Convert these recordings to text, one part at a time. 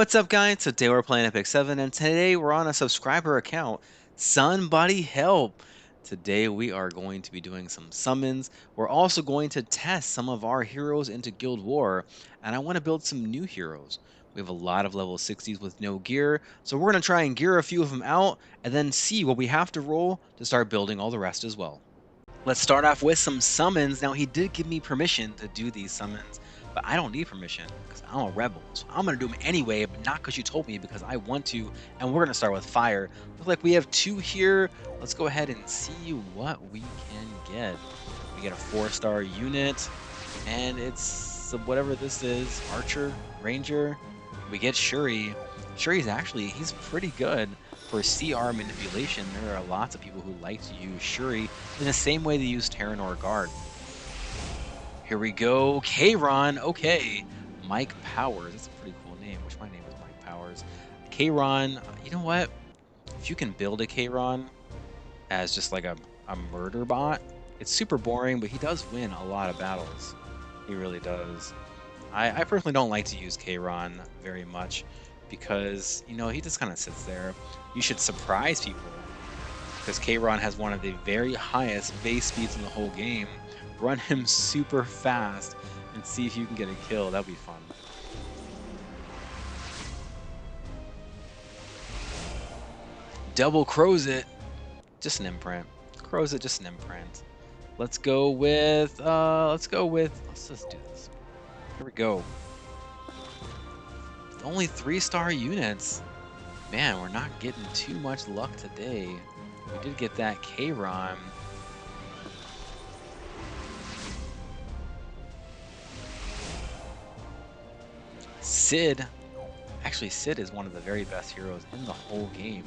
What's up, guys? Today we're playing Epic 7, and today we're on a subscriber account. Somebody help! Today we are going to be doing some summons. We're also going to test some of our heroes into Guild War, and I want to build some new heroes. We have a lot of level 60s with no gear, so we're going to try and gear a few of them out, and then see what we have to roll to start building all the rest as well. Let's start off with some summons. Now, he did give me permission to do these summons, but I don't need permission because I'm a rebel. So I'm going to do them anyway, but not because you told me, because I want to. And we're going to start with fire. Looks like we have two here. Let's go ahead and see what we can get. We get a 4-star unit, and it's whatever this is, Archer, Ranger. We get Shuri. Shuri's actually, he's pretty good for CR manipulation. There are lots of people who like to use Shuri in the same way they use Terranor Guard. Here we go, Kayron. Okay, Mike Powers. That's a pretty cool name. Wish my name was Mike Powers. Kayron. You know what? If you can build a Kayron as just like a murder bot, it's super boring, but he does win a lot of battles. He really does. I personally don't like to use Kayron very much because, you know, he just kind of sits there. You should surprise people because Kayron has one of the very highest base speeds in the whole game. Run him super fast and see if you can get a kill. That'd be fun. Double Crows it. Just an imprint. Crows it, just an imprint. Let's just do this. Here we go. Only 3-star units. Man, we're not getting too much luck today. We did get that Kayron. Sid. Actually, Sid is one of the very best heroes in the whole game.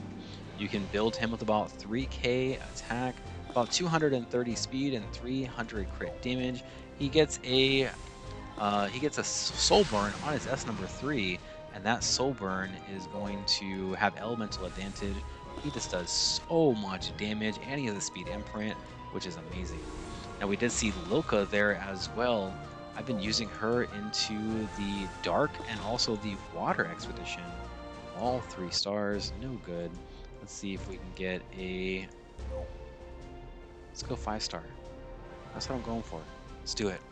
You can build him with about 3k attack, about 230 speed, and 300 crit damage. He gets a soul burn on his S number 3, and that soul burn is going to have elemental advantage. He just does so much damage, and he has a speed imprint, which is amazing. Now we did see Laika there as well. I've been using her into the Dark and also the Water Expedition. All 3 stars, no good. Let's see if we can get a... Let's go 5-star. That's what I'm going for. Let's do it.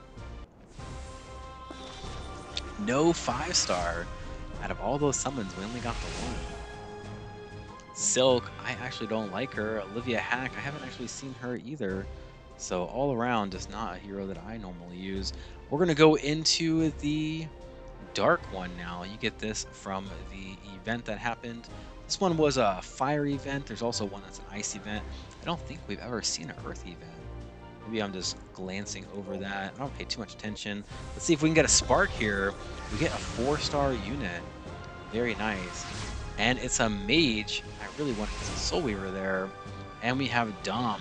No 5-star. Out of all those summons, we only got the 1. Silk, I actually don't like her. Olivia Hack, I haven't actually seen her either. So all around, just not a hero that I normally use. We're going to go into the Dark one now. You get this from the event that happened. This one was a fire event. There's also one that's an ice event. I don't think we've ever seen an earth event. Maybe I'm just glancing over that. I don't pay too much attention. Let's see if we can get a spark here. We get a 4-star unit. Very nice. And it's a mage. I really want a soul weaver there. And we have Dom.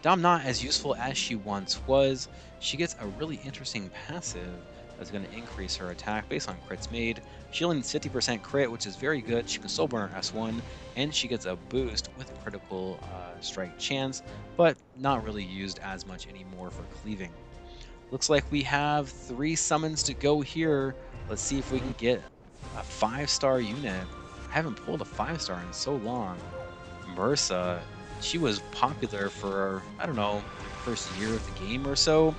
Dom not as useful as she once was. She gets a really interesting passive that's going to increase her attack based on crits made. She only needs 50% crit, which is very good. She can soul burn her S1, and she gets a boost with critical strike chance, but not really used as much anymore for cleaving. Looks like we have 3 summons to go here. Let's see if we can get a 5-star unit. I haven't pulled a 5-star in so long. Mursa, she was popular for, I don't know, first year of the game or so.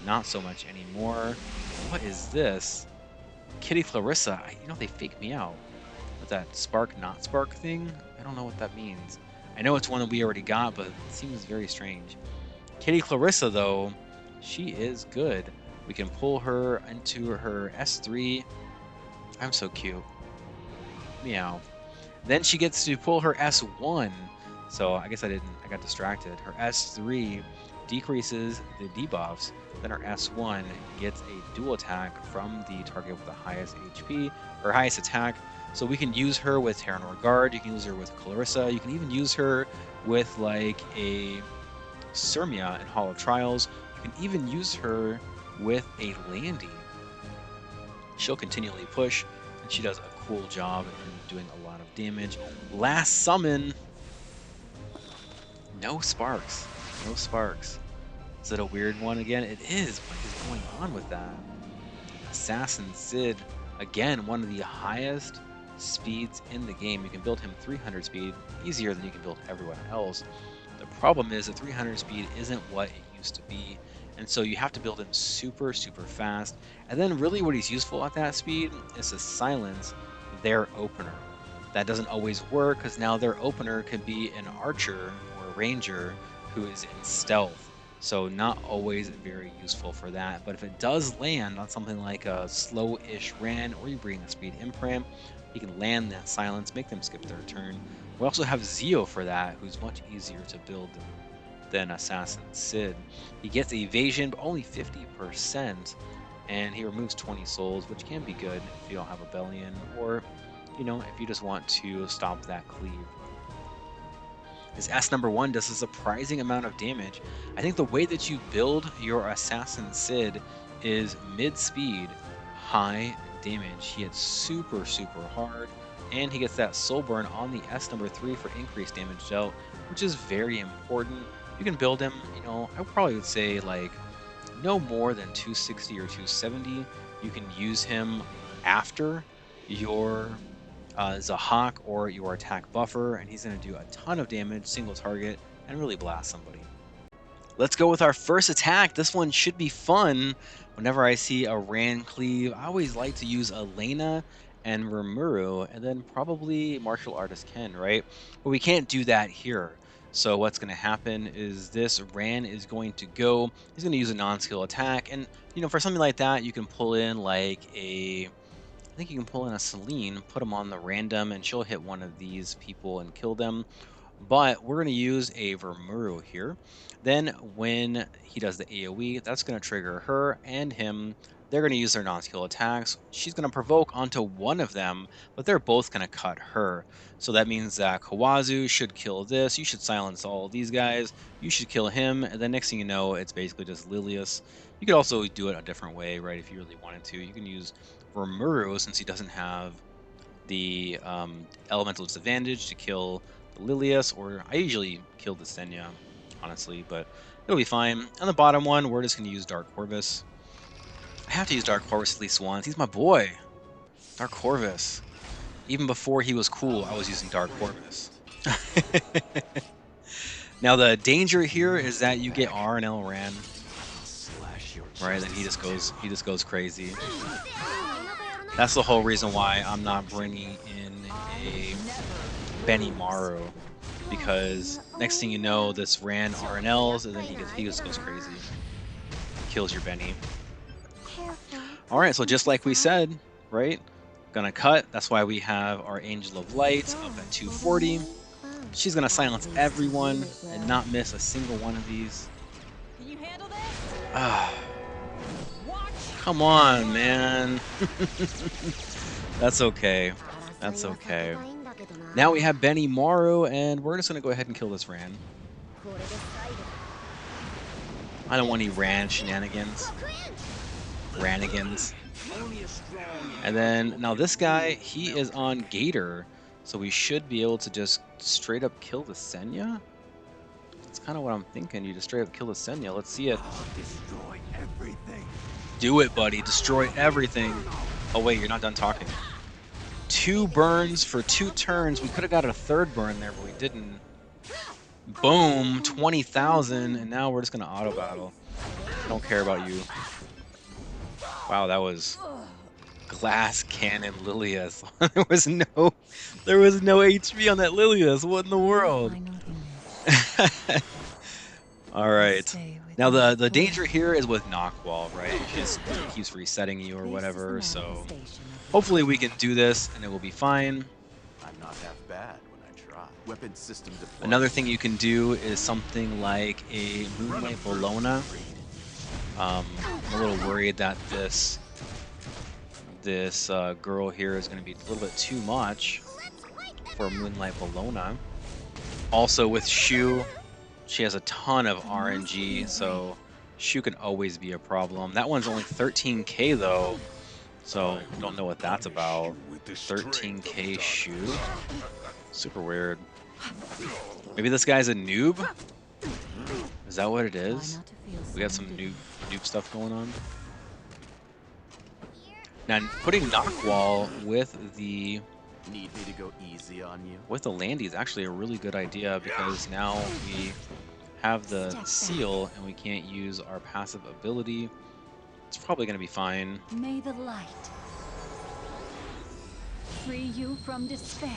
Not so much anymore. What is this? Kitty Clarissa. You know, they faked me out with that spark, not spark thing. I don't know what that means. I know it's one that we already got, but it seems very strange. Kitty Clarissa, though, she is good. We can pull her into her S3. I'm so cute. Meow. Then she gets to pull her S1. So I guess I got distracted. Her S3 decreases the debuffs. Then her S1 gets a dual attack from the target with the highest HP or highest attack. So we can use her with Terranor Guard. You can use her with Clarissa. You can even use her with like a Sirmia in Hall of Trials. You can even use her with a Landy. She'll continually push, and she does a cool job in doing a lot of damage. Last summon. No sparks. No sparks. Is it a weird one again? It is. What is going on with that? Assassin Sid. Again, one of the highest speeds in the game. You can build him 300 speed easier than you can build everyone else. The problem is that 300 speed isn't what it used to be, and so you have to build him super, super fast. And then really what he's useful at that speed is to silence their opener. That doesn't always work because now their opener could be an archer or a ranger who is in stealth. So not always very useful for that. But if it does land on something like a slow-ish Ran, or you bring a speed imprint, you can land that silence, make them skip their turn. We also have Zio for that, who's much easier to build than Assassin Sid. He gets evasion, but only 50%, and he removes 20 souls, which can be good if you don't have a Bellion, or, you know, if you just want to stop that cleave. His S number 1 does a surprising amount of damage. I think the way that you build your Assassin Sid is mid-speed, high damage. He hits super, super hard, and he gets that soul burn on the S number 3 for increased damage dealt, which is very important. You can build him, you know, I probably would say like no more than 260 or 270. You can use him after your Zahak or your attack buffer, and he's going to do a ton of damage, single target, and really blast somebody. Let's go with our first attack. This one should be fun. Whenever I see a Ran cleave, I always like to use Elena and Rimuru, and then probably Martial Artist Ken, right? But we can't do that here. So what's going to happen is this Ran is going to go, he's going to use a non-skill attack, and you know, for something like that, you can pull in like I think you can pull in a Celine, put them on the random, and she'll hit one of these people and kill them. But we're going to use a Vermuru here. Then when he does the AoE, that's going to trigger her and him. They're going to use their non-skill attacks. She's going to provoke onto one of them, but they're both going to cut her. So that means that Kawazu should kill this. You should silence all of these guys. You should kill him. And then next thing you know, it's basically just Lilius. You could also do it a different way, right? If you really wanted to. You can use Vermuru, since he doesn't have the elemental disadvantage, to kill the Lilius, or I usually kill the Senya, honestly, but it'll be fine. On the bottom one, we're just going to use Dark Corvus. I have to use Dark Corvus at least once. He's my boy. Dark Corvus. Even before he was cool, I was using Dark Corvus. Now the danger here is that you get R and L Ran, right? Then he just goes crazy. That's the whole reason why I'm not bringing in a Benny Maru, because next thing you know, this ran RNLs, and then he just goes crazy, kills your Benny. All right, so just like we said, right? Gonna cut. That's why we have our Angel of Light up at 240. She's gonna silence everyone and not miss a single one of these. Can you handle this? Ah. Come on, man. That's okay. That's okay. Now we have Benny Maru, and we're just going to go ahead and kill this Ran. I don't want any Ran shenanigans. Ranigans. And then, now this guy, he is on Gator, so we should be able to just straight up kill the Senya? That's kind of what I'm thinking. You just straight up kill the Senya. Let's see it. Destroy everything. Do it, buddy. Destroy everything. Oh, wait, you're not done talking. 2 burns for 2 turns. We could have got a 3rd burn there, but we didn't. Boom. 20,000. And now we're just going to auto battle. I don't care about you. Wow, that was glass cannon Lilius. there was no HP on that Lilius. What in the world? All right. Now the danger here is with Knockwall, right? It just keeps resetting you or whatever. So hopefully we can do this and it will be fine. I'm not half bad when I try. Weapon system deployed. Another thing you can do is something like a Moonlight Bologna. I'm a little worried that this girl here is going to be a little bit too much for Moonlight Bologna. Also with Shu, she has a ton of RNG, so Shu can always be a problem. That one's only 13k though, so don't know what that's about. 13k Shu? Super weird. Maybe this guy's a noob? Is that what it is? We got some noob stuff going on. Now, putting Knockwall with the Need me to go easy on you? With the Landy is actually a really good idea because now we have the Step seal and we can't use our passive ability. It's probably going to be fine. May the light free you from despair.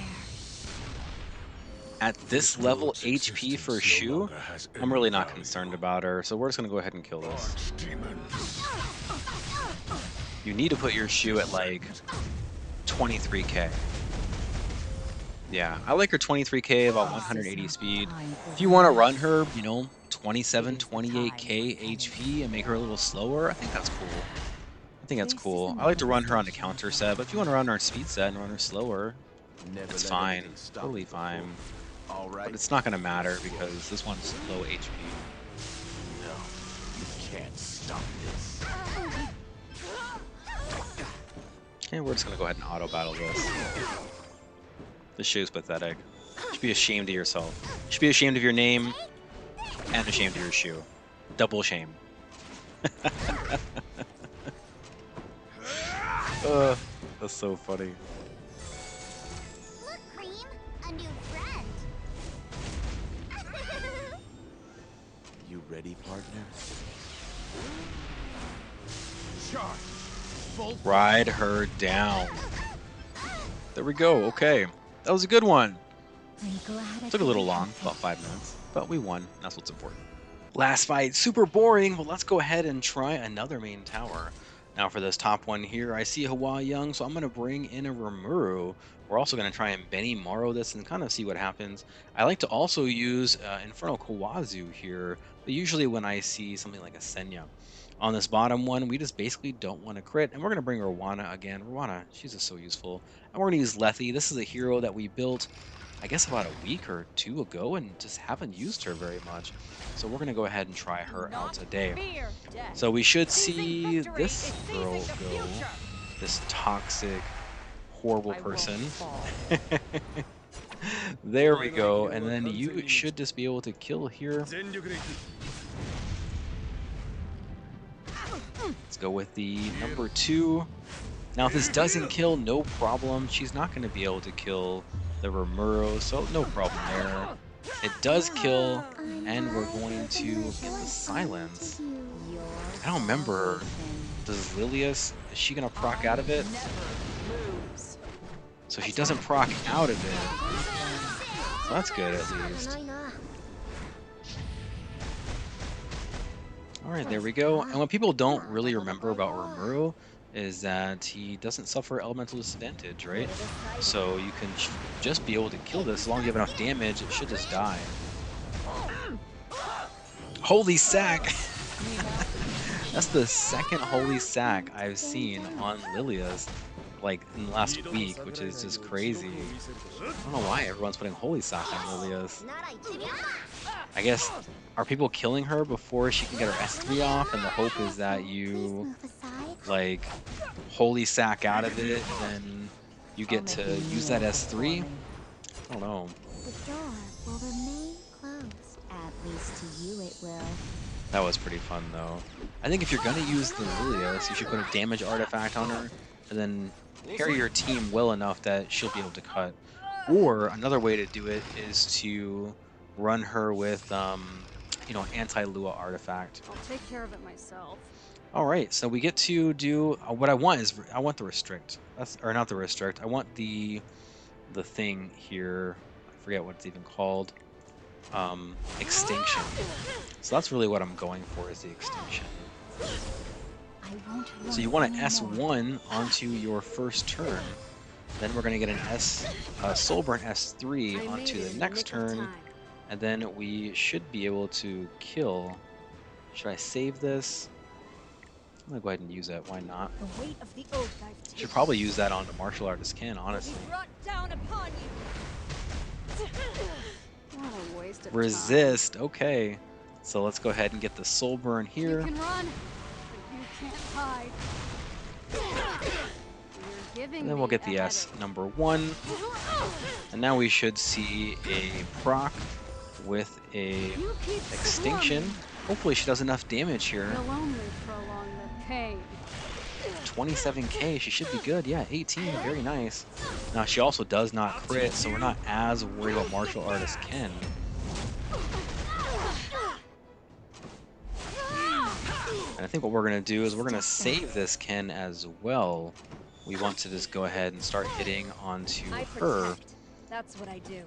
At this level HP for Shu, I'm really not concerned value. about her, so we're just going to go ahead and kill this. Archdemons. You need to put your Shu at like 23k. Yeah, I like her 23k, about 180 speed. If you want to run her, you know, 27, 28k HP and make her a little slower, I think that's cool. I think that's cool. I like to run her on the counter set, but if you want to run her speed set and run her slower, Never it's let fine. anything stop Totally you before. fine. All right. But it's not going to matter because this one's low HP. No, you can't stop this. Okay, we're just going to go ahead and auto battle this. This Shu's pathetic. You should be ashamed of yourself. You should be ashamed of your name and ashamed of your Shu. Double shame. That's so funny. Look, Cream, a new friend. You ready, partner? Charge. Full Ride her down. There we go. Okay. That was a good one. I'm glad I Took a little could long, help. about 5 minutes, but we won. That's what's important. Last fight, super boring. Well, let's go ahead and try another main tower. Now for this top one here, I see Hawa Young, so I'm going to bring in a Rimuru. We're also going to try and Benny Morrow this and kind of see what happens. I like to also use Infernal Kawazu here, but usually when I see something like a Senya. On this bottom one, we just basically don't want to crit, and we're going to bring Rwana again. Rwana, she's just so useful. And we're going to use Lethe. This is a hero that we built, I guess, about a week or two ago and just haven't used her very much. So we're going to go ahead and try her out today. So we should see this girl go, this toxic, horrible person. There we go, and then you should just be able to kill here. Let's go with the number 2. Now if this doesn't kill, no problem. She's not going to be able to kill the Rimuru, so no problem there. It does kill, and we're going to get the silence. I don't remember. Does Lilius, is she going to proc out of it? So she doesn't proc out of it. So that's good at least. Alright, there we go. And what people don't really remember about Rimuru is that he doesn't suffer elemental disadvantage, right? So you can just be able to kill this as long as you have enough damage, it should just die. Holy sack! That's the second holy sack I've seen on Lilius, like, in the last week, which is just crazy. I don't know why everyone's putting holy sack on Lilius. I guess, are people killing her before she can get her S3 off, and the hope is that you, like, holy sack out of it, and then you get to use that S3? I don't know. The door will remain closed. At least to you it will. That was pretty fun, though. I think if you're going to use the Lilius, you should put a damage artifact on her, and then carry your team well enough that she'll be able to cut. Or, another way to do it is to run her with, you know, anti-Lua artifact. I'll take care of it myself. All right, so we get to do what I want is I want the restrict. Or not the restrict. I want the thing here. I forget what it's even called. Extinction. So that's really what I'm going for is the extinction. So you want to S1 onto your first turn. Then we're going to get an Soulburn S3 onto the next turn. And then we should be able to kill. Should I save this? I'm going to go ahead and use it. Why not? The weight of the oath I've taken Should probably use that on the martial artist Ken, honestly. will be brought down upon you. What a waste of Resist. Okay. So let's go ahead and get the soul burn time. You here. can run, but you can't hide. You're giving And then we'll me get a the S headache. number 1. And now we should see a proc with a You keep extinction. swarming. Hopefully she does enough damage here. You'll only prolong the pain. 27k. She should be good. Yeah, 18. Very nice. Now, she also does not crit, so we're not as worried about martial artist Ken. And I think what we're going to do is we're going to save this Ken as well. We want to just go ahead and start hitting onto I her. protect. That's what I do.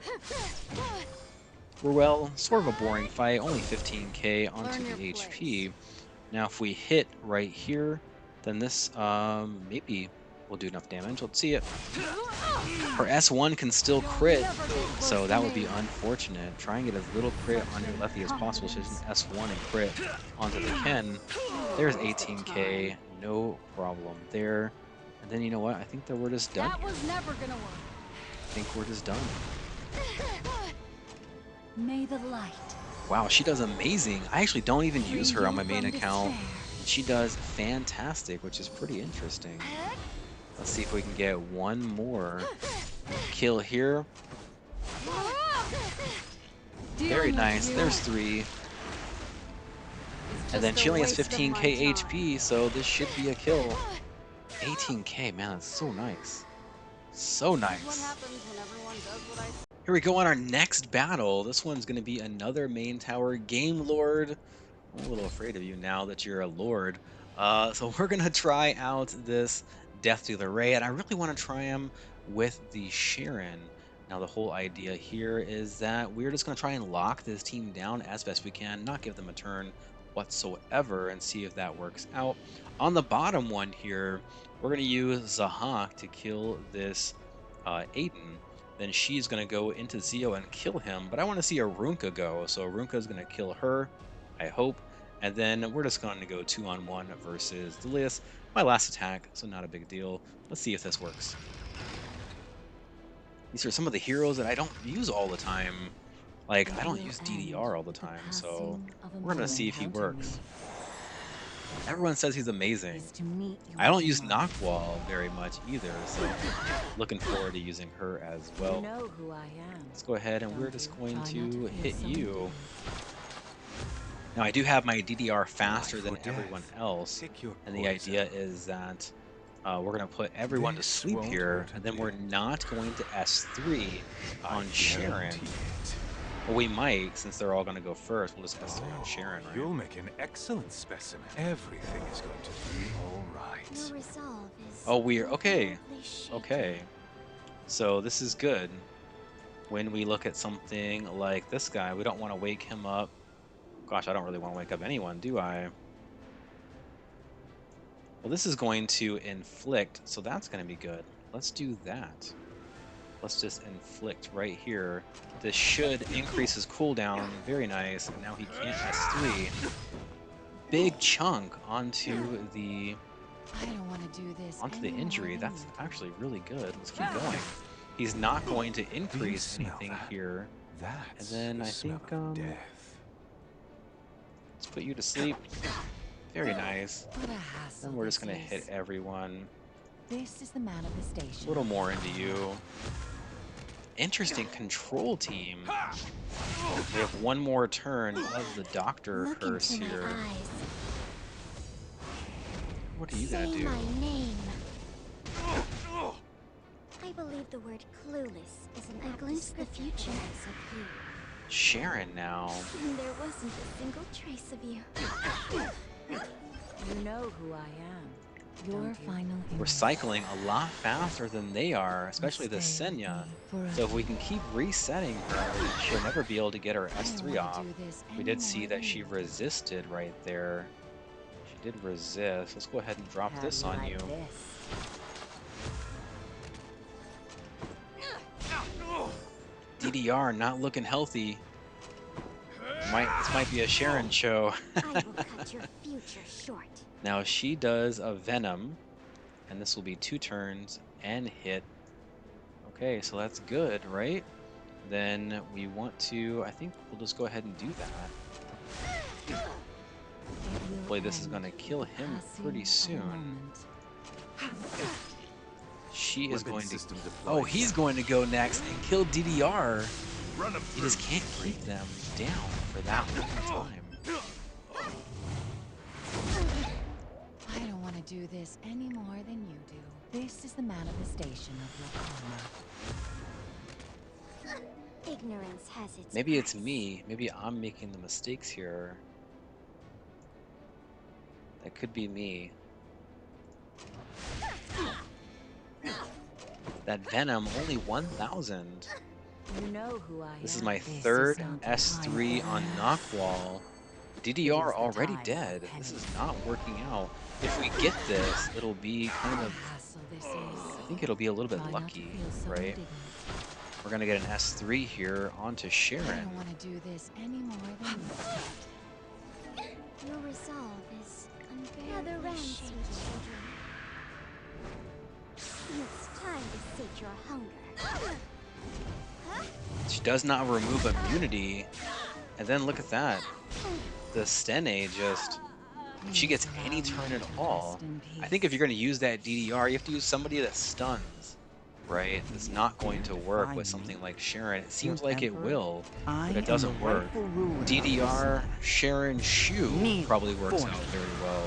We're, well, sort of a boring fight. Only 15k onto Learn the your HP. place. Now, if we hit right here, then this maybe will do enough damage. Let's see it. Her S1 can still crit, so that would be unfortunate. Try and get as little crit on your lefty as possible. So just an S1 and crit onto the Ken. There's 18k, no problem there. And then you know what? I think that we're just done. That was never gonna work. I think we're just done. May the light. Wow, she does amazing. I actually don't even free use her on you my main from account. despair. She does fantastic, which is pretty interesting. Let's see if we can get one more kill here. Very nice. There's 3. And then she only has 15k HP, so this should be a kill. 18k, man, that's so nice. So What nice. happens when everyone does what I say? Here we go on our next battle. This one's going to be another main tower game lord. I'm a little afraid of you now that you're a lord. So we're going to try out this Death Dealer Ray, and I really want to try him with the Sharon. Now the whole idea here is that we're just going to try and lock this team down as best we can, not give them a turn whatsoever, and see if that works out. On the bottom one here, we're going to use Zahak to kill this Aiden. Then she's going to go into Zio and kill him, but I want to see Arunka go, so Arunka is going to kill her, I hope. And then we're just going to go 2-on-1 versus Delius. My last attack, so not a big deal. Let's see if this works. These are some of the heroes that I don't use all the time. Like, I don't use DDR all the time, so we're going to see if he works. Everyone says he's amazing. I don't use Knockwall very much either, so looking forward to using her as well. You know who I am. Let's go ahead and we're just going Try not to to hit feel you. someone Now I do have my DDR faster than for death. everyone else, Pick your and the poison. idea is that we're going to put everyone to This sleep won't here, hurt a and then we're bit. not going to S3 I on Sharon. guarantee it. Well, we might, since they're all going to go first. We'll just S3 on Sharon, right? You'll make an excellent specimen. Everything is going to be all right. Your resolve is. Oh, we're okay. violently shaken. Okay, so this is good. When we look at something like this guy, we don't want to wake him up. Gosh, I don't really want to wake up anyone, do I? Well, this is going to inflict, so that's going to be good. Let's do that. Let's just inflict right here. This should increase his cooldown. Very nice. And now he can't S3. Big chunk onto the I don't want to do this. onto the any more injury. than That's you. actually really good. Let's keep going. He's not going to increase smell anything that? here. That's then the I smell think, of death. Let's put you to sleep. Very nice. What a hassle. Then we're just this gonna hit is. everyone. This is the man of the A station. little more into you. Interesting control team. We have one more turn of the doctor Look curse into here. my eyes. What are you Say gonna do? my name. I believe the word clueless is an apt glimpsed the future as of you. Sharon now. And there wasn't a single trace of you. You know who I am. Your final We're cycling a lot faster than they are, especially the Senya. So if we can keep resetting her, she'll never be able to get her S3 off. We did see that she resisted right there. She did resist. Let's go ahead and drop this on you. DDR not looking healthy. This might be a Sharon show. I will cut your future short. Now she does a Venom, and this will be 2 turns and hit. Okay, so that's good, right? Then we want to, I think we'll just go ahead and do that. Hopefully this is going to kill him pretty soon. She is Weapon going to... system Oh, deployed. he's going to go next and kill DDR. Run 'em You just through. can't keep them down for that long time. I don't want to do this any more than you do. This is the manifestation of your karma. Ignorance has its Maybe it's price. me. Maybe I'm making the mistakes here. That could be me. That Venom, only 1,000. You know who I am. This is my This third not the S3 time on for Knockwall. It is DDR the already time for dead. This is penance. not working out. If we get this, it'll be kind of, Hassle this is. I think it'll be a little bit Try not to lucky, feel so right? indignant. We're gonna get an S3 here onto I Sharon. don't want to do this any more than you. Your resolve is unbearably shaky. It's time to sate your hunger. She does not remove immunity. And then look at that. The Stene just, if she gets any turn at all, I think if you're going to use that DDR, you have to use somebody that stuns, right? It's not going to work with something like Sharon. It seems like it will, but it doesn't work. DDR, Sharon, Shu probably works out very well,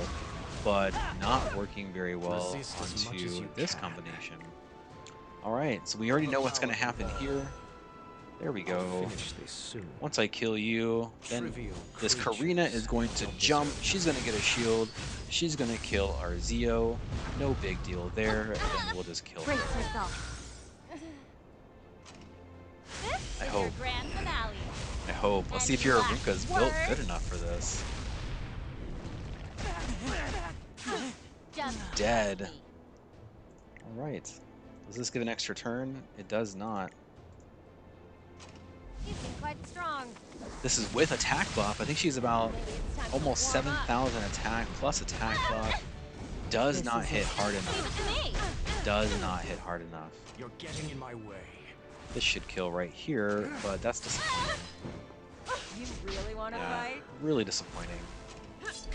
but not working very well Resist as much as onto you this can. combination. All right, so we already know what's going to happen here. There we go. Finish this soon. Once I kill you, then Trivial this creatures Karina is going to don't jump. deserve She's going to get a shield. She's going to kill our Zio. No big deal there. And then we'll just kill her. Brace yourself. This I is hope. your grand finale. I hope. Let's see if your Aruka's built good enough for this. Just Dead. trust me. All right. Does this give an extra turn? It does not. You've been quite strong. This is with attack buff. I think she's about Maybe it's time to almost warm up. 7,000 attack plus attack buff. Does This not is hit it. hard Leave enough. it to me. Does not hit hard enough. You're getting in my way. This should kill right here, but that's disappointing. You really want to Yeah, fight? really disappointing. You must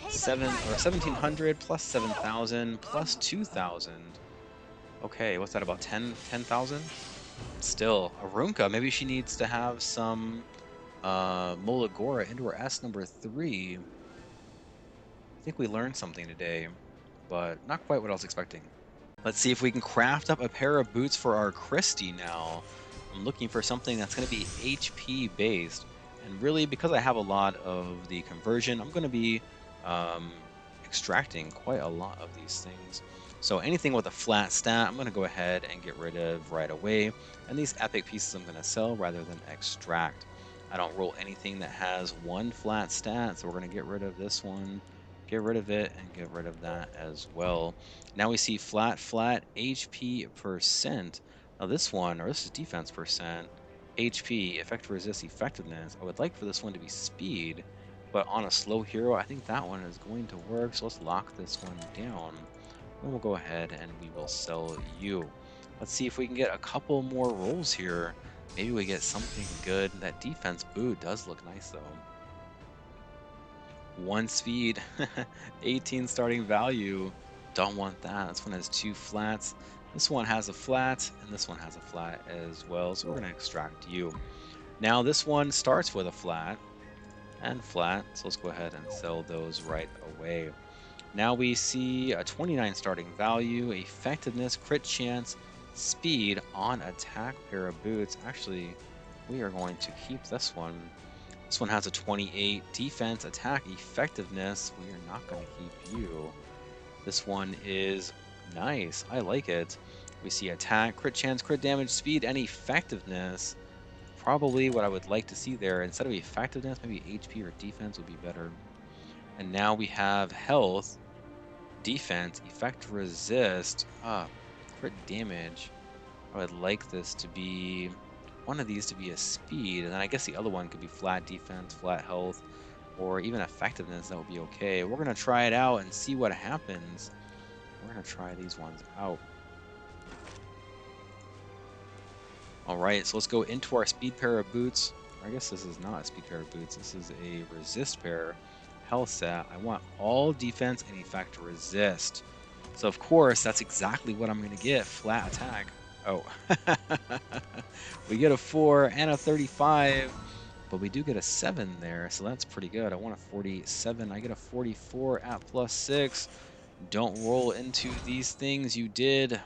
pay the 1700 plus 7,000 plus 2,000. Okay, what's that, about 10,000? Still, Arunka, maybe she needs to have some Molagora into her S number 3. I think we learned something today, but not quite what I was expecting. Let's see if we can craft up a pair of boots for our Christie now. I'm looking for something that's going to be HP based. And really, because I have a lot of the conversion, I'm going to be extracting quite a lot of these things. So anything with a flat stat, I'm going to go ahead and get rid of right away. And these epic pieces I'm going to sell rather than extract. I don't roll anything that has one flat stat, so we're going to get rid of this one, get rid of it, and get rid of that as well. Now we see flat HP percent. Now this one, or this is defense percent, HP, effective resist effectiveness. I would like for this one to be speed, but on a slow hero, I think that one is going to work. So let's lock this one down. Then we'll go ahead and we will sell you. Let's see if we can get a couple more rolls here. Maybe we get something good. That defense boot does look nice though. 1 speed, 18 starting value. Don't want that. This one has 2 flats. This one has a flat, and this one has a flat as well. So we're going to extract you. Now this one starts with a flat and flat. So let's go ahead and sell those right away. Now we see a 29 starting value, effectiveness, crit chance, speed on attack pair of boots. Actually, we are going to keep this one. This one has a 28 defense, attack, effectiveness. We are not going to keep you. This one is nice. I like it. We see attack, crit chance, crit damage, speed, and effectiveness. Probably what I would like to see there. Instead of effectiveness, maybe HP or defense would be better. And now we have health, defense, effect resist, crit damage. I would like this to be one of these to be a speed, and then I guess the other one could be flat defense, flat health, or even effectiveness. That would be okay. We're gonna try it out and see what happens. We're gonna try these ones out. All right, so let's go into our speed pair of boots. I guess this is not a speed pair of boots. This is a resist pair. Health set. I want all defense and effect resist. So of course, that's exactly what I'm going to get. Flat attack. Oh. We get a 4 and a 35. but we do get a 7 there, so that's pretty good. I want a 47. I get a 44 at +6. Don't roll into these things. You did.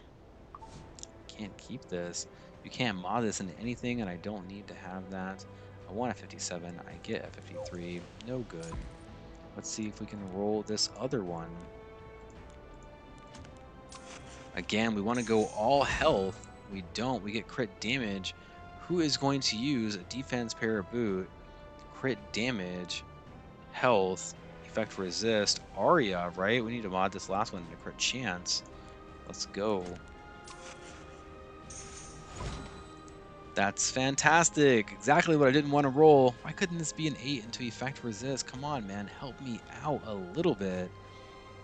Can't keep this. You can't mod this into anything, and I don't need to have that. I want a 57. I get a 53. No good. Let's see if we can roll this other one. Again, we want to go all health. We don't. We get crit damage. Who is going to use a defense para boot, crit damage, health, effect resist, Aria, right? We need to mod this last one into crit chance. Let's go. That's fantastic. Exactly what I didn't want to roll. Why couldn't this be an 8 into effect resist? Come on, man. Help me out a little bit.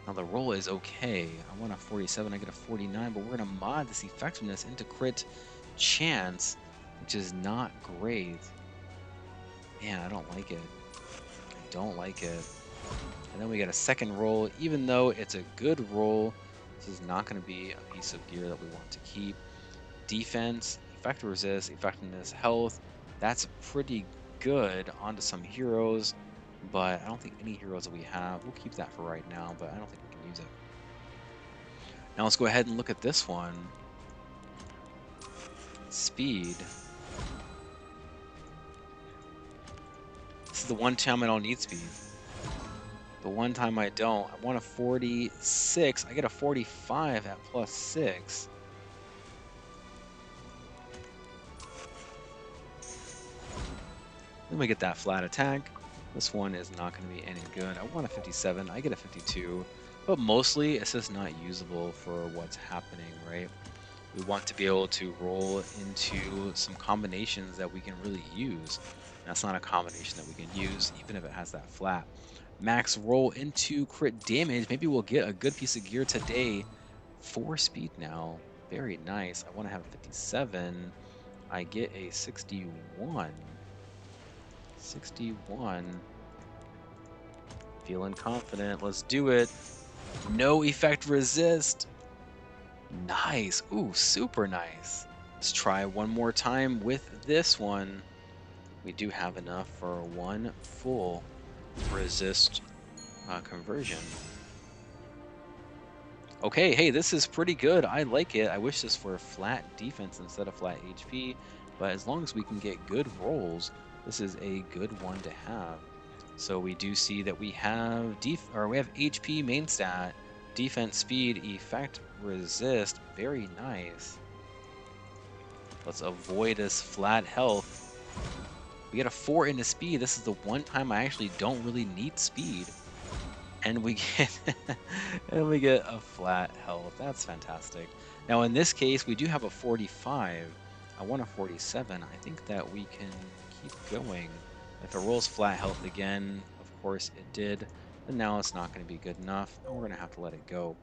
Now the roll is okay. I want a 47. I get a 49, but we're going to mod this effectiveness into crit chance, which is not great. Man, I don't like it. I don't like it. And then we get a second roll. Even though it's a good roll, this is not going to be a piece of gear that we want to keep. Defense, effect resist, effectiveness, health. That's pretty good onto some heroes, but I don't think any heroes that we have. We'll keep that for right now, but I don't think we can use it. Now let's go ahead and look at this one. Speed. This is the one time I don't need speed. The one time I don't. I want a 46. I get a 45 at +6. Then we get that flat attack. This one is not going to be any good. I want a 57. I get a 52. But mostly, it's just not usable for what's happening, right? We want to be able to roll into some combinations that we can really use. That's not a combination that we can use, even if it has that flat. Max roll into crit damage. Maybe we'll get a good piece of gear today. 4 speed now. Very nice. I want to have a 57. I get a 61. 61. Feeling confident. Let's do it. No effect resist. Nice. Ooh, super nice. Let's try one more time with this one. We do have enough for one full resist conversion. Okay, hey, this is pretty good. I like it. I wish this were flat defense instead of flat HP, but as long as we can get good rolls, this is a good one to have. So we do see that we have we have HP main stat, defense, speed, effect, resist. Very nice. Let's avoid this flat health. We get a 4 into speed. This is the one time I actually don't really need speed. And we get and we get a flat health. That's fantastic. Now in this case, we do have a 45. I want a 47. I think that we can keep going. If it rolls flat health again, of course it did, then now it's not going to be good enough, and we're going to have to let it go.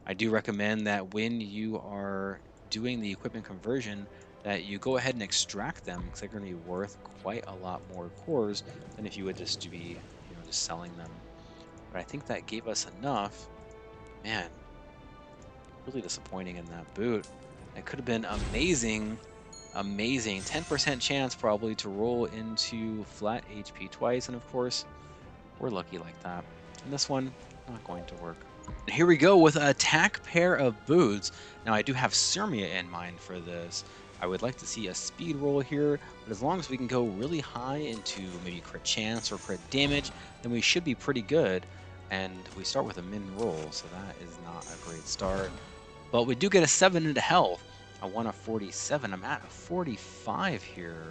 I do recommend that when you are doing the equipment conversion, that you go ahead and extract them, because they're going to be worth quite a lot more cores than if you would just be, just selling them. But I think that gave us enough. Man, really disappointing in that boot. It could have been amazing. Amazing. 10% chance probably to roll into flat HP twice, and of course, we're lucky like that. And this one, not going to work. Here we go with an attack pair of boots. Now I do have Sirmia in mind for this. I would like to see a speed roll here, but as long as we can go really high into maybe crit chance or crit damage, then we should be pretty good. And we start with a min roll, so that is not a great start. But we do get a 7 into health. I want a 47. I'm at a 45 here.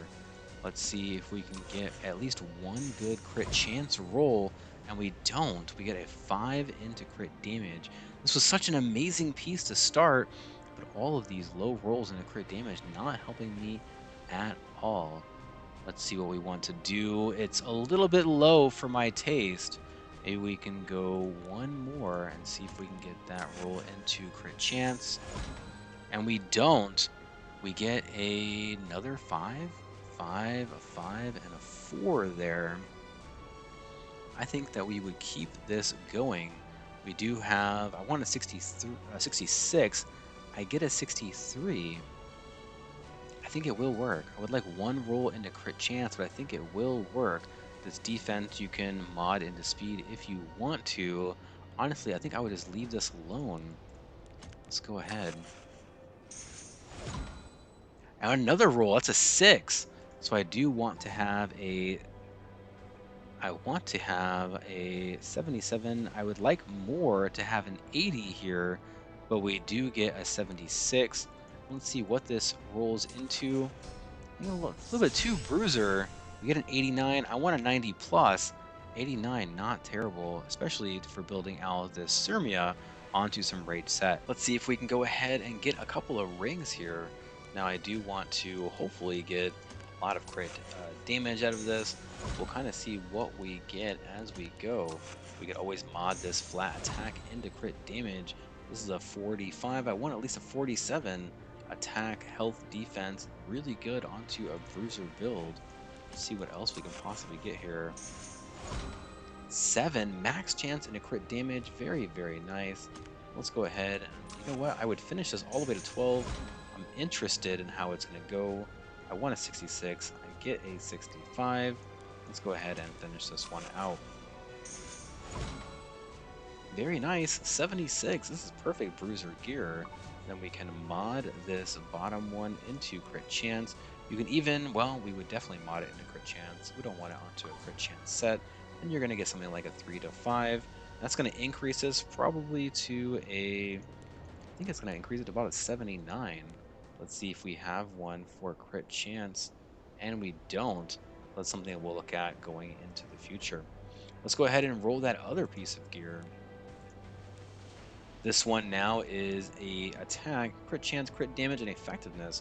Let's see if we can get at least one good crit chance roll, and we don't. We get a 5 into crit damage. This was such an amazing piece to start, but all of these low rolls into crit damage not helping me at all. Let's see what we want to do. It's a little bit low for my taste. Maybe we can go one more and see if we can get that roll into crit chance. And we don't. We get another 5, 5, a 5, and a 4 there. I think that we would keep this going. We do have, I want a 66. I get a 63. I think it will work. I would like one roll into crit chance, but I think it will work. This defense you can mod into speed if you want to. Honestly, I think I would just leave this alone. Let's go ahead. And another roll, that's a 6. So I do want to have a 77. I would like more to have an 80 here, but we do get a 76. Let's see what this rolls into. A little bit too bruiser. We get an 89. I want a 90 plus. 89, not terrible, especially for building out this Sirmia onto some rage set. Let's see if we can go ahead and get a couple of rings here. Now I do want to hopefully get a lot of crit damage out of this. We'll kind of see what we get as we go. We could always mod this flat attack into crit damage. This is a 45. I want at least a 47. Attack, health, defense, really good onto a bruiser build. Let's see what else we can possibly get here. 7 max chance and a crit damage, very, very nice. Let's go ahead. You know what? I would finish this all the way to 12. I'm interested in how it's going to go. I want a 66. I get a 65. Let's go ahead and finish this one out. Very nice, 76. This is perfect bruiser gear. Then we can mod this bottom one into crit chance. You can even, well, we would definitely mod it into crit chance. We don't want it onto a crit chance set. And you're going to get something like a 3 to 5. That's going to increase this probably to a, I think it's going to increase it to about a 79. Let's see if we have one for crit chance. And we don't. That's something that we'll look at going into the future. Let's go ahead and roll that other piece of gear. This one now is a attack, crit chance, crit damage, and effectiveness.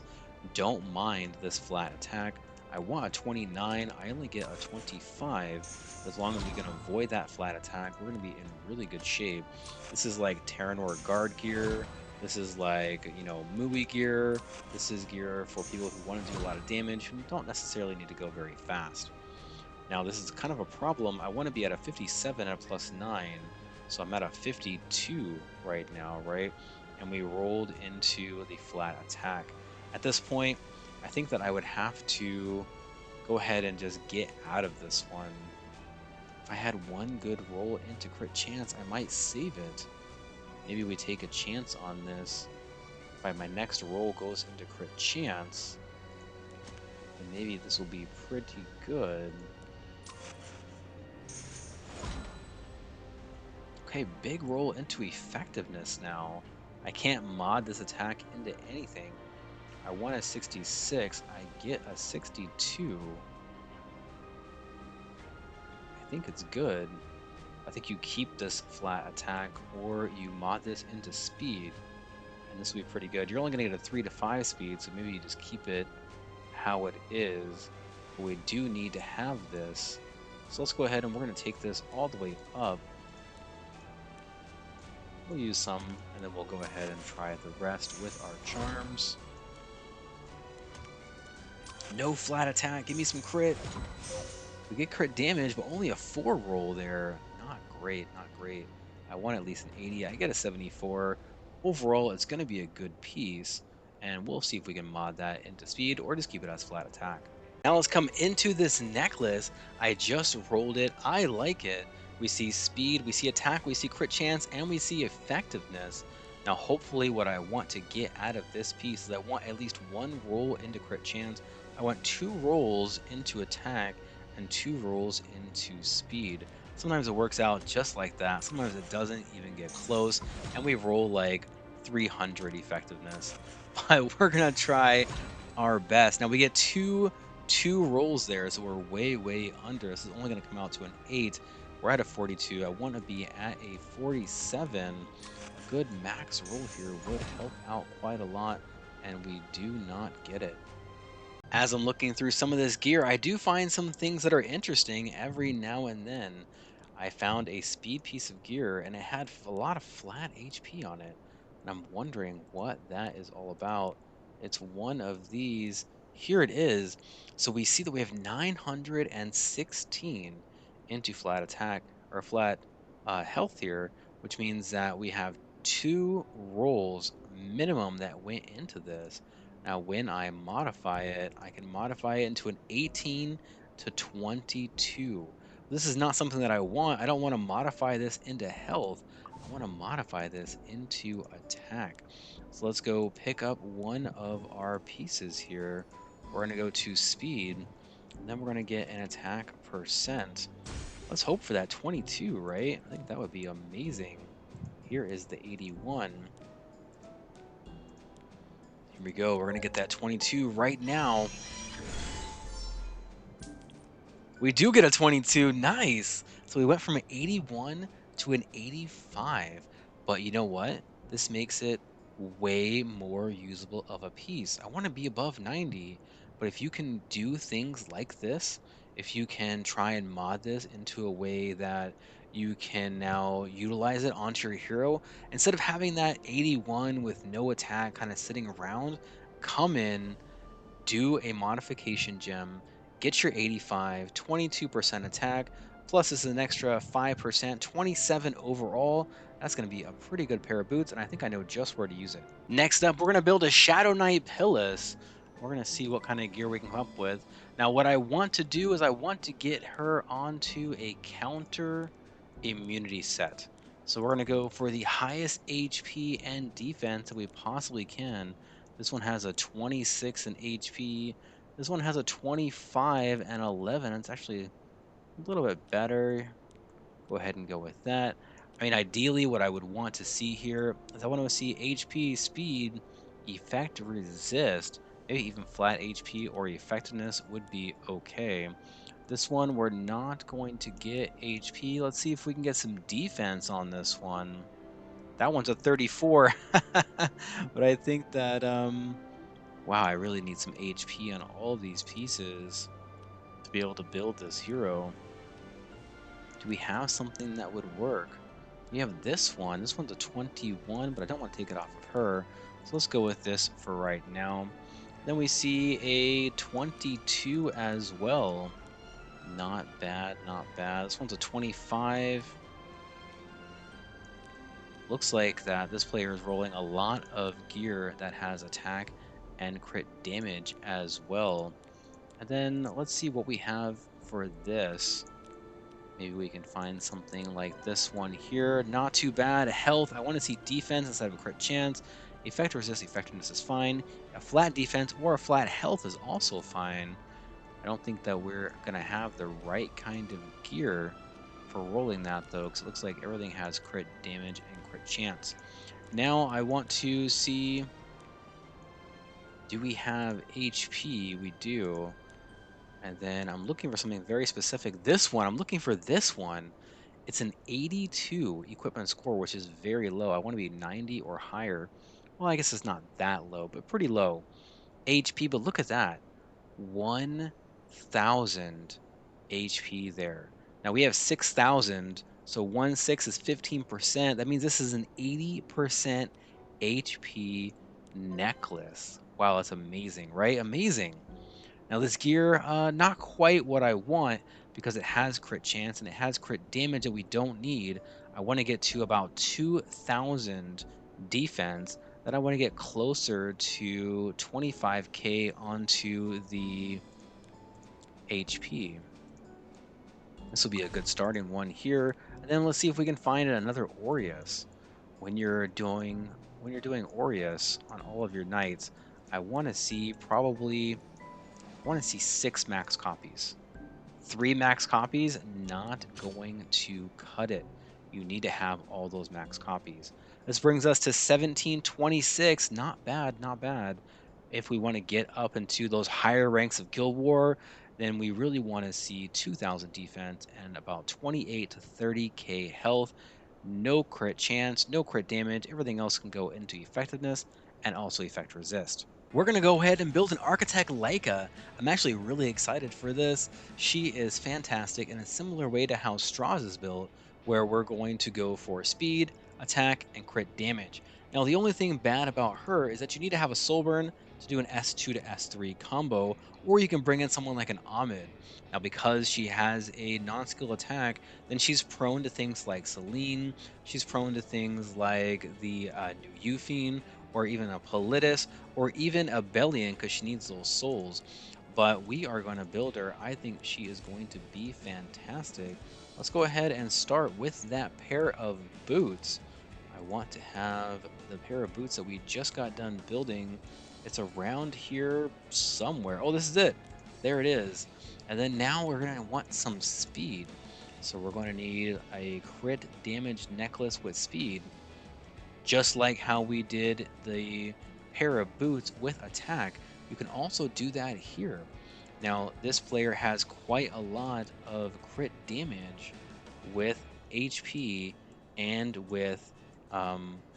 Don't mind this flat attack. I want a 29. I only get a 25. As long as we can avoid that flat attack, we're going to be in really good shape. This is like Terranor guard gear. This is like, you know, Mui gear. This is gear for people who want to do a lot of damage, who don't necessarily need to go very fast. Now, this is kind of a problem. I want to be at a 57 at a +9. So I'm at a 52 right now, right? And we rolled into the flat attack. At this point, I think that I would have to go ahead and just get out of this one. If I had one good roll into crit chance, I might save it. Maybe we take a chance on this. If my next roll goes into crit chance, then maybe this will be pretty good. Okay, big roll into effectiveness now. I can't mod this attack into anything. I want a 66. I get a 62. I think it's good. I think you keep this flat attack or you mod this into speed. And this will be pretty good. You're only going to get a 3 to 5 speed, so maybe you just keep it how it is. But we do need to have this. So let's go ahead and we're going to take this all the way up. We'll use some, and then we'll go ahead and try the rest with our charms. No flat attack. Give me some crit. We get crit damage, but only a 4 roll there. Not great, not great. I want at least an 80. I get a 74. Overall, it's going to be a good piece, and we'll see if we can mod that into speed or just keep it as flat attack. Now let's come into this necklace. I just rolled it. I like it. We see speed, we see attack, we see crit chance, and we see effectiveness. Now hopefully what I want to get out of this piece is I want at least one roll into crit chance. I want 2 rolls into attack and 2 rolls into speed. Sometimes it works out just like that. Sometimes it doesn't even get close. And we roll like 300 effectiveness. But we're going to try our best. Now we get two rolls there, so we're way under. This is only going to come out to an 8. We're at a 42. I want to be at a 47. A good max roll here would help out quite a lot, and we do not get it. As I'm looking through some of this gear, I do find some things that are interesting every now and then. I found a speed piece of gear, and it had a lot of flat HP on it, and I'm wondering what that is all about. It's one of these. Here it is. So we see that we have 916 into flat attack or flat health here, which means that we have 2 rolls minimum that went into this. Now, when I modify it, I can modify it into an 18 to 22. This is not something that I want. I don't want to modify this into health. I want to modify this into attack. So let's go pick up one of our pieces here. We're going to go to speed, and then we're going to get an attack percent. Let's hope for that 22, right? I think that would be amazing. Here is the 81. Here we go. We're going to get that 22 right now. We do get a 22. Nice. So we went from an 81 to an 85. But you know what? This makes it way more usable of a piece. I want to be above 90, but if you can do things like this, if you can try and mod this into a way that you can now utilize it onto your hero, instead of having that 81 with no attack kind of sitting around, come in, do a modification gem, get your 85, 22% attack, plus this is an extra 5%, 27 overall. That's going to be a pretty good pair of boots, and I think I know just where to use it. Next up, we're going to build a Shadow Knight Pyllis. We're going to see what kind of gear we can come up with. Now, what I want to do is I want to get her onto a counter immunity set. So we're going to go for the highest HP and defense that we possibly can. This one has a 26 in HP. This one has a 25 and 11. It's actually a little bit better. Go ahead and go with that. I mean, ideally, what I would want to see here is I want to see HP, speed, effect, resist, maybe even flat HP or effectiveness would be okay. This one, we're not going to get HP. Let's see if we can get some defense on this one. That one's a 34. But I think that, wow, I really need some HP on all these pieces to be able to build this hero. Do we have something that would work? We have this one. This one's a 21, but I don't want to take it off of her. So let's go with this for right now. Then we see a 22 as well. Not bad, not bad. This one's a 25. Looks like that this player is rolling a lot of gear that has attack and crit damage as well. And then let's see what we have for this. Maybe we can find something like this one here. Not too bad. Health, I want to see defense instead of a crit chance. Effect resist, effectiveness is fine. A flat defense or a flat health is also fine. I don't think that we're going to have the right kind of gear for rolling that, though, because it looks like everything has crit damage and crit chance. Now I want to see, do we have HP? We do. And then I'm looking for something very specific. This one, I'm looking for this one. It's an 82 equipment score, which is very low. I want to be 90 or higher. Well, I guess it's not that low, but pretty low. HP, but look at that. 1,000 HP there. Now we have 6,000, so 1/6 is 15%. That means this is an 80% HP necklace. Wow, that's amazing, right? Amazing. Now this gear, not quite what I want because it has crit chance and it has crit damage that we don't need. I want to get to about 2,000 defense. Then I want to get closer to 25k onto the HP. This will be a good starting one here. And then let's see if we can find another Aureus. When you're doing Aureus on all of your knights, I want to see probably 6 max copies. 3 max copies, not going to cut it. You need to have all those max copies. This brings us to 1726. Not bad, not bad. If we want to get up into those higher ranks of Guild War, then we really want to see 2,000 defense and about 28 to 30k health. No crit chance, no crit damage. Everything else can go into effectiveness and also effect resist. We're going to go ahead and build an Architect Laika. I'm actually really excited for this. She is fantastic in a similar way to how Strauss is built, where we're going to go for speed, attack, and crit damage. Now, the only thing bad about her is that you need to have a soul burn to do an S2 to S3 combo, or you can bring in someone like an Ahmed. Now, because she has a non-skill attack, then she's prone to things like Celine, she's prone to things like the new Euphine, or even a Pyllis, or even a Bellion because she needs those souls. But we are going to build her. I think she is going to be fantastic. Let's go ahead and start with that pair of boots. I want to have the pair of boots that we just got done building. It's around here somewhere. Oh, this is it. There it is. And then now we're going to want some speed. So we're going to need a crit damage necklace with speed, just like how we did the pair of boots with attack. You can also do that here. Now, this player has quite a lot of crit damage with HP and with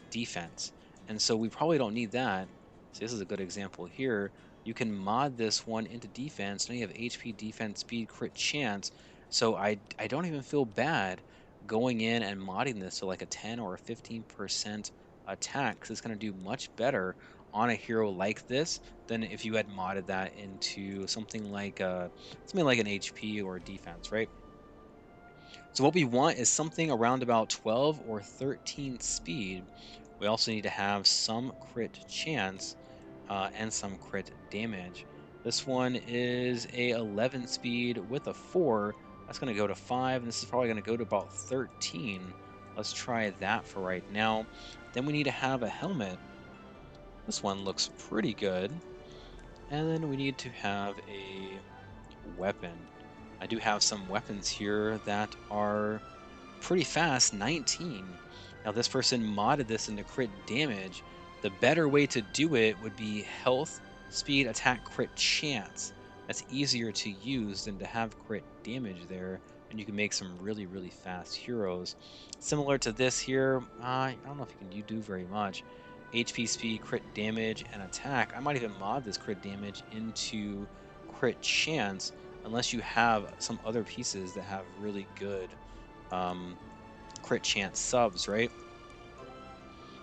defense. And so we probably don't need that. So this is a good example here. You can mod this one into defense. Now you have HP, defense, speed, crit chance. So I don't even feel bad going in and modding this to like a 10 or a 15% attack, because it's going to do much better on a hero like this than if you had modded that into something like an HP or a defense, right? So what we want is something around about 12 or 13 speed. We also need to have some crit chance and some crit damage. This one is a 11 speed with a 4. That's going to go to 5, and this is probably going to go to about 13. Let's try that for right now. Then we need to have a helmet. This one looks pretty good. And then we need to have a weapon. I do have some weapons here that are pretty fast, 19. Now this person modded this into crit damage. The better way to do it would be health, speed, attack, crit chance. That's easier to use than to have crit damage there, and you can make some really, really fast heroes. Similar to this here, I don't know if you do very much. HP, speed, crit damage, and attack. I might even mod this crit damage into crit chance, unless you have some other pieces that have really good crit chance subs, right?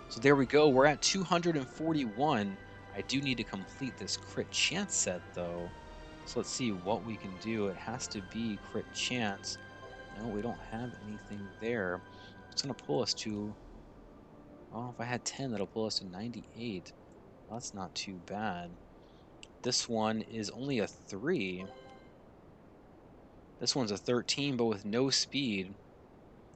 So there we go. We're at 241. I do need to complete this crit chance set though. So let's see what we can do. It has to be crit chance. No, we don't have anything there. It's going to pull us to, oh, if I had 10, that'll pull us to 98. Well, that's not too bad. This one is only a 3. This one's a 13, but with no speed.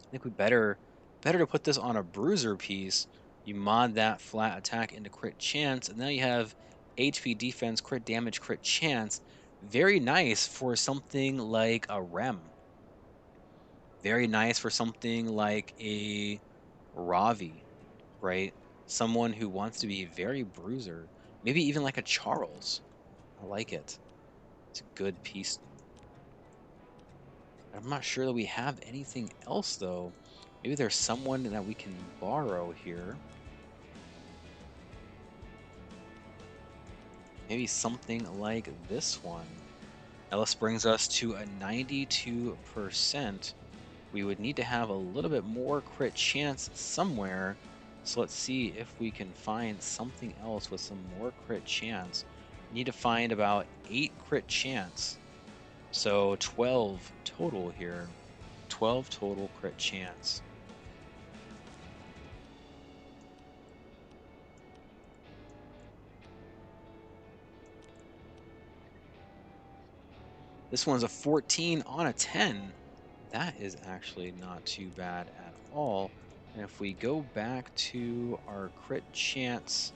I think we better to put this on a bruiser piece. You mod that flat attack into crit chance, and now you have HP, defense, crit damage, crit chance. Very nice for something like a Rem. Very nice for something like a Ravi, right? Someone who wants to be very bruiser. Maybe even like a Charles. I like it. It's a good piece. I'm not sure that we have anything else though. Maybe there's someone that we can borrow here. Maybe something like this one. Now this brings us to a 92%. We would need to have a little bit more crit chance somewhere. So let's see if we can find something else with some more crit chance. We need to find about 8 crit chance. So 12 total here. 12 total crit chance. This one's a 14 on a 10. That is actually not too bad at all. And if we go back to our crit chance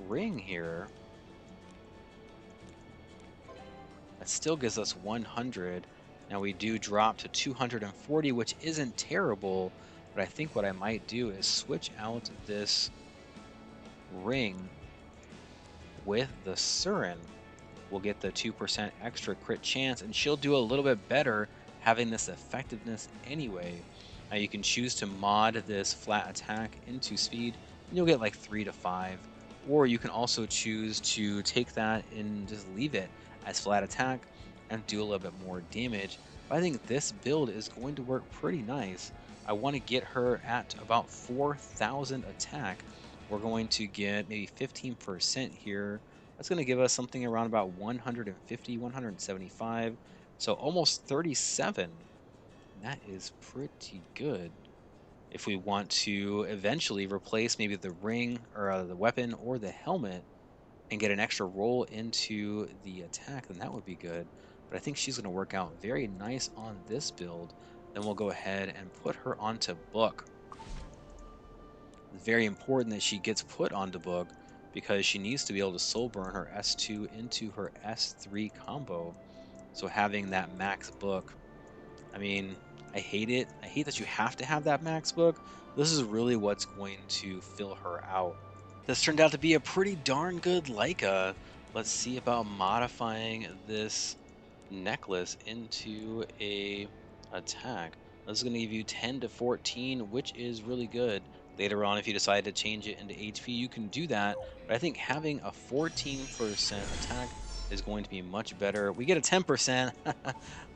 ring here, that still gives us 100. Now we do drop to 240, which isn't terrible, but I think what I might do is switch out this ring with the Surin. We'll get the 2% extra crit chance, and she'll do a little bit better having this effectiveness anyway. Now you can choose to mod this flat attack into speed, and you'll get like 3 to 5. Or you can also choose to take that and just leave it as flat attack and do a little bit more damage. But I think this build is going to work pretty nice. I want to get her at about 4,000 attack. We're going to get maybe 15% here. That's going to give us something around about 150, 175. So almost 37. That is pretty good. If we want to eventually replace maybe the ring or the weapon or the helmet and get an extra roll into the attack, then that would be good. But I think she's going to work out very nice on this build. Then we'll go ahead and put her onto book. It's very important that she gets put onto book because she needs to be able to soul burn her S2 into her S3 combo. So having that max book, I mean, I hate it. I hate that you have to have that max book. This is really what's going to fill her out. This turned out to be a pretty darn good Laika. Let's see about modifying this necklace into a attack. This is going to give you 10 to 14, which is really good. Later on, if you decide to change it into HP, you can do that. But I think having a 14% attack is going to be much better. We get a 10%.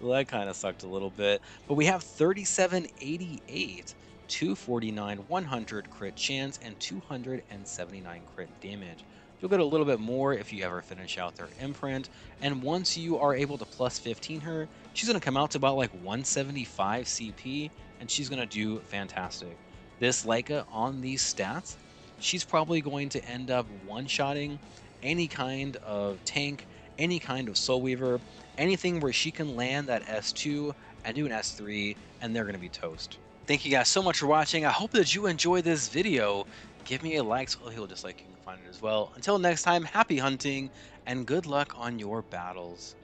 Well, that kind of sucked a little bit. But we have 3788. 249, 100 crit chance, and 279 crit damage. You'll get a little bit more if you ever finish out their imprint, and once you are able to plus 15 her, she's going to come out to about like 175 CP, and she's going to do fantastic. This Laika on these stats, she's probably going to end up one-shotting any kind of tank, any kind of Soul Weaver, anything where she can land that S2 and do an S3, and they're going to be toast. Thank you guys so much for watching. I hope that you enjoyed this video. Give me a like so other people just like you can find it as well. Until next time, happy hunting and good luck on your battles.